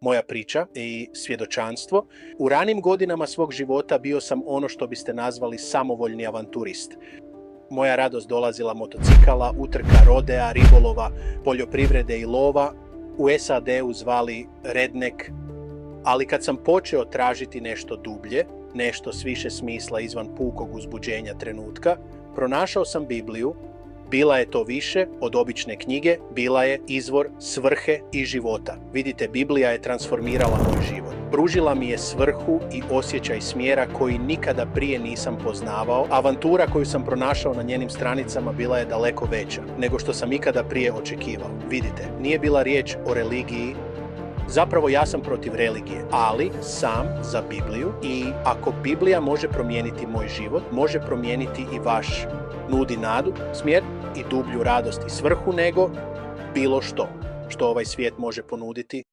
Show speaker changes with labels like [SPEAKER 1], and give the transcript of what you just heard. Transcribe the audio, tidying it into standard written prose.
[SPEAKER 1] moja priča i svjedočanstvo. U ranim godinama svog života bio sam ono što biste nazvali samovoljni avanturist. Moja radost dolazila motocikala, utrka, rodea, ribolova, poljoprivrede i lova, u SAD-u zvali redneck, ali kad sam počeo tražiti nešto dublje, nešto s više smisla izvan pukog uzbuđenja trenutka, pronašao sam Bibliju. Bila je to više od obične knjige, bila je izvor svrhe i života. Vidite, Biblija je transformirala moj život. Pružila mi je svrhu i osjećaj smjera koji nikada prije nisam poznavao. Avantura koju sam pronašao na njenim stranicama bila je daleko veća nego što sam ikada prije očekivao. Vidite, nije bila riječ o religiji. Zapravo ja sam protiv religije, ali sam za Bibliju i ako Biblija može promijeniti moj život, može promijeniti i vaš. Nudi nadu, smjer i dublju radost i svrhu nego bilo što ovaj svijet može ponuditi.